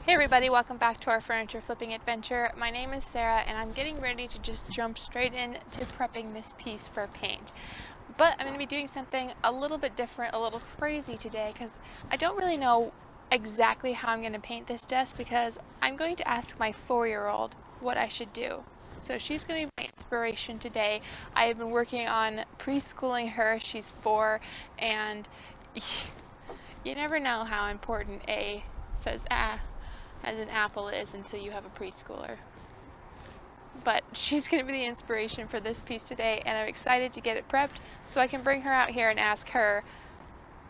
Hey everybody, welcome back to our furniture flipping adventure. My name is Sarah and I'm getting ready to just jump straight into prepping this piece for paint. But I'm going to be doing something a little bit different, a little crazy today because I don't really know exactly how I'm going to paint this desk because I'm going to ask my 4-year-old what I should do. So she's going to be my inspiration today. I have been working on preschooling her. She's 4 and you never know how important A says as an apple is until you have a preschooler. But she's going to be the inspiration for this piece today, and I'm excited to get it prepped so I can bring her out here and ask her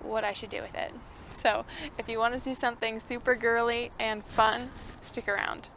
what I should do with it. So if you want to see something super girly and fun, stick around.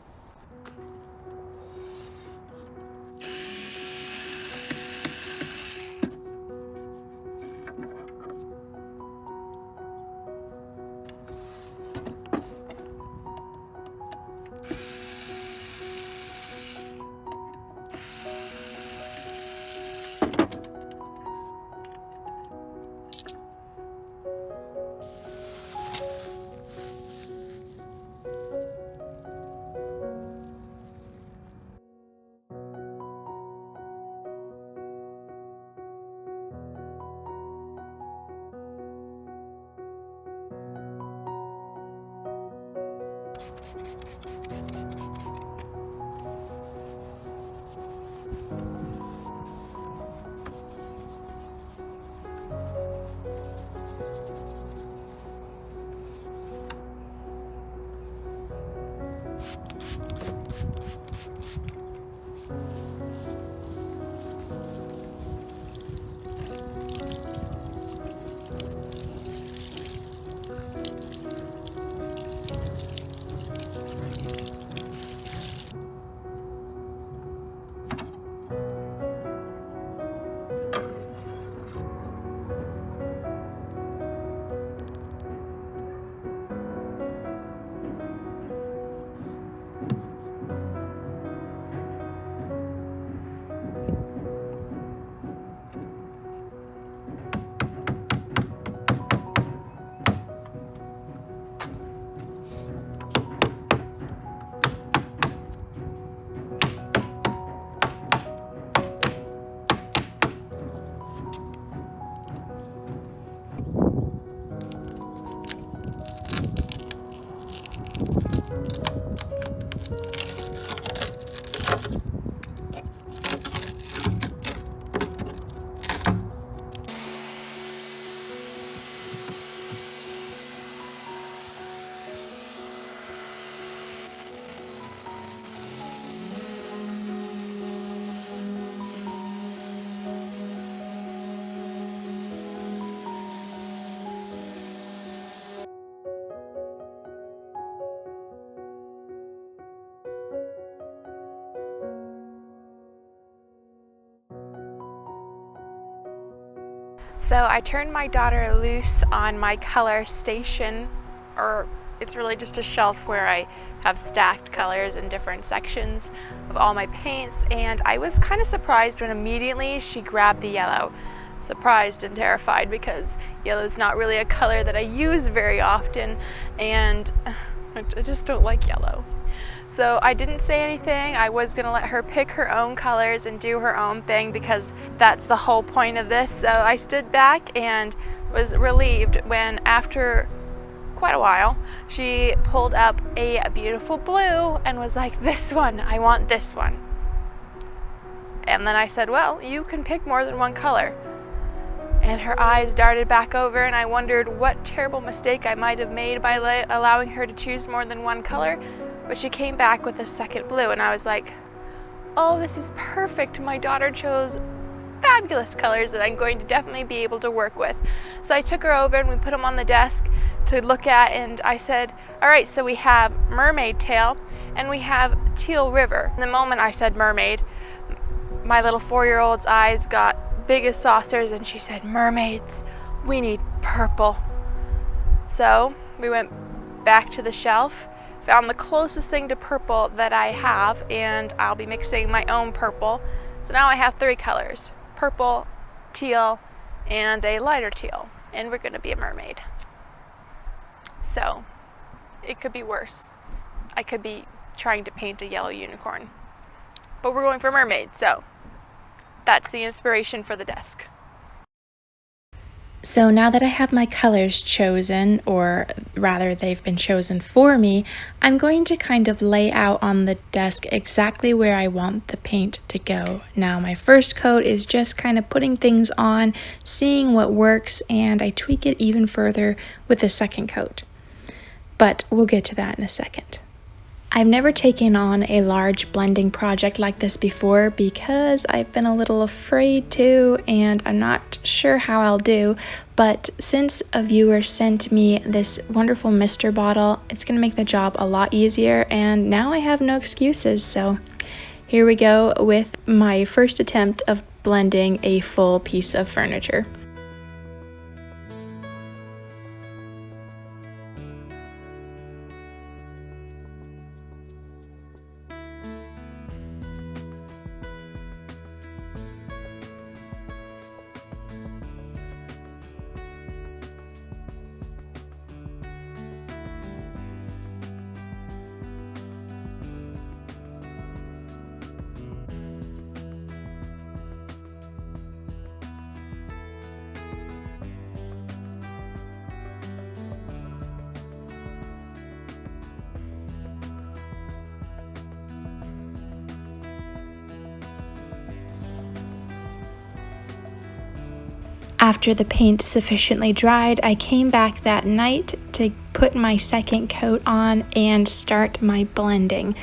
So I turned my daughter loose on my color station, or it's really just a shelf where I have stacked colors in different sections of all my paints, and I was kind of surprised when immediately she grabbed the yellow. Surprised and terrified because yellow is not really a color that I use very often, and I just don't like yellow. So I didn't say anything. I was gonna let her pick her own colors and do her own thing because that's the whole point of this. So I stood back and was relieved when, after quite a while, she pulled up a beautiful blue and was like, "This one, I want this one." And then I said, "Well, you can pick more than one color." And her eyes darted back over, and I wondered what terrible mistake I might have made by allowing her to choose more than one color. But she came back with a second blue, and I was like, "Oh, this is perfect. My daughter chose fabulous colors that I'm going to definitely be able to work with." So I took her over and we put them on the desk to look at, and I said, "All right, so we have Mermaid tail and we have Teal river." And the moment I said Mermaid, my little 4-year-old's eyes got big as saucers, and she said, "Mermaids, we need purple." So we went back to the shelf, found the closest thing to purple that I have, and I'll be mixing my own purple. So now I have 3 colors: purple, teal, and a lighter teal, and we're going to be a mermaid. So it could be worse. I could be trying to paint a yellow unicorn. But we're going for Mermaid, so that's the inspiration for the desk. So now that I have my colors chosen, or rather they've been chosen for me, I'm going to kind of lay out on the desk exactly where I want the paint to go. Now my first coat is just kind of putting things on, seeing what works, and I tweak it even further with the second coat. But we'll get to that in a second. I've never taken on a large blending project like this before because I've been a little afraid to, and I'm not sure how I'll do, but since a viewer sent me this wonderful mister bottle, it's going to make the job a lot easier, and now I have no excuses. So here we go with my first attempt of blending a full piece of furniture. After the paint sufficiently dried, I came back that night to put my second coat on and start my blending.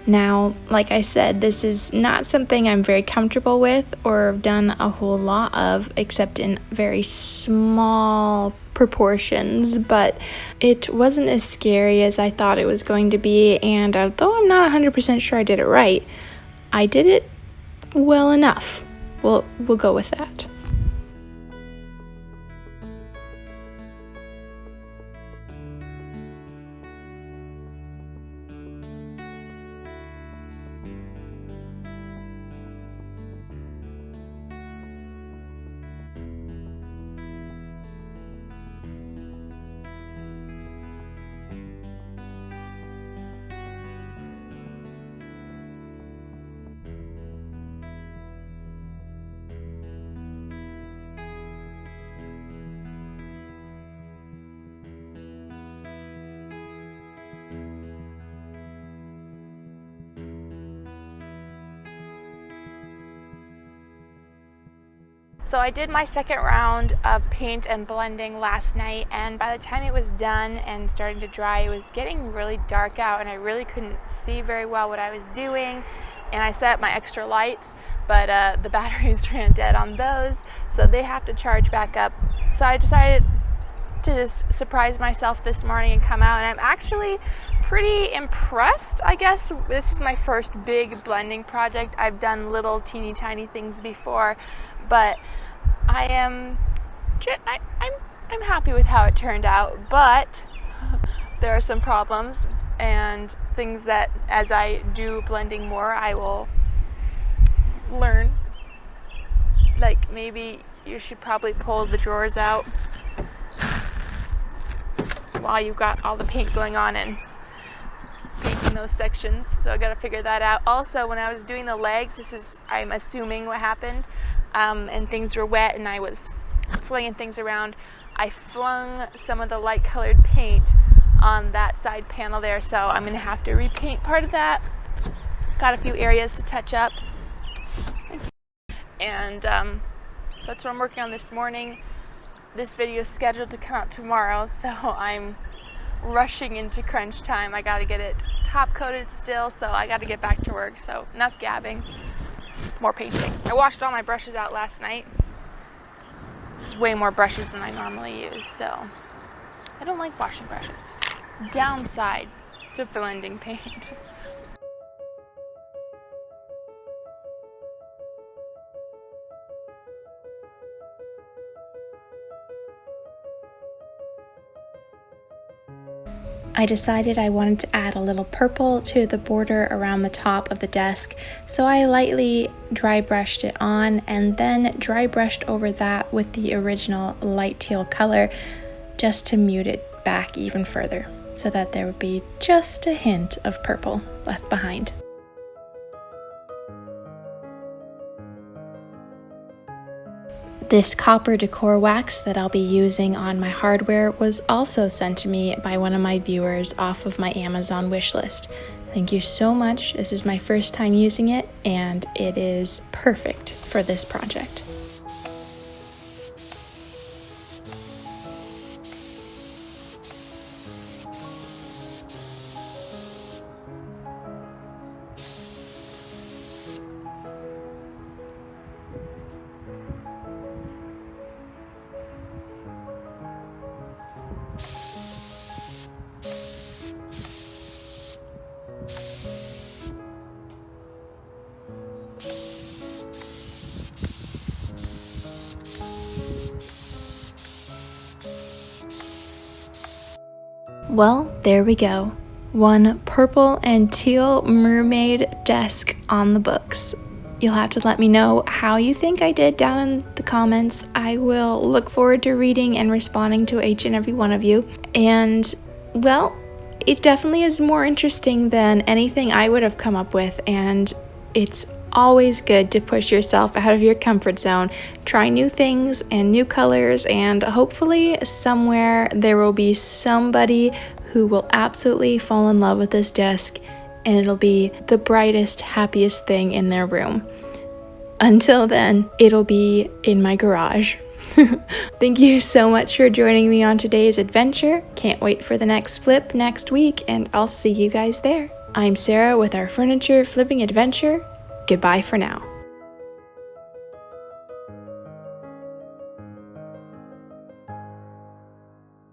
Now, like I said, this is not something I'm very comfortable with or done a whole lot of, except in very small proportions, but it wasn't as scary as I thought it was going to be, and although I'm not 100% sure I did it right, I did it well enough. We'll go with that. So I did my second round of paint and blending last night, and by the time it was done and starting to dry, it was getting really dark out and I really couldn't see very well what I was doing. And I set up my extra lights, but the batteries ran dead on those, so they have to charge back up. So I decided to just surprise myself this morning and come out, and I'm actually pretty impressed. I guess this is my first big blending project. I've done little teeny tiny things before, but I'm happy with how it turned out, but there are some problems and things that as I do blending more I will learn. Like maybe you should probably pull the drawers out while you've got all the paint going on and painting those sections, so I gotta figure that out. Also, when I was doing the legs, this is, I'm assuming, what happened, and things were wet and I was flinging things around. I flung some of the light colored paint on that side panel there, so I'm gonna have to repaint part of that. Got a few areas to touch up, and so that's what I'm working on this morning. This video is scheduled to come out tomorrow, so I'm rushing into crunch time. I gotta get it top coated still, so I gotta get back to work. So enough gabbing, more painting. I washed all my brushes out last night. This is way more brushes than I normally use, so I don't like washing brushes. Downside to blending paint. I decided I wanted to add a little purple to the border around the top of the desk, so I lightly dry brushed it on and then dry brushed over that with the original light teal color just to mute it back even further. so that there would be just a hint of purple left behind. This copper decor wax that I'll be using on my hardware was also sent to me by one of my viewers off of my Amazon wishlist. Thank you so much. This is my first time using it, and it is perfect for this project. Well, there we go. One purple and teal mermaid desk on the books. You'll have to let me know how you think I did down in the comments. I will look forward to reading and responding to each and every one of you. And, well, it definitely is more interesting than anything I would have come up with, and it's always good to push yourself out of your comfort zone, try new things and new colors, and hopefully somewhere there will be somebody who will absolutely fall in love with this desk, and it'll be the brightest, happiest thing in their room. Until then, it'll be in my garage. Thank you so much for joining me on today's adventure. Can't wait for the next flip next week, and I'll see you guys there. I'm Sarah with our furniture flipping adventure. Goodbye for now.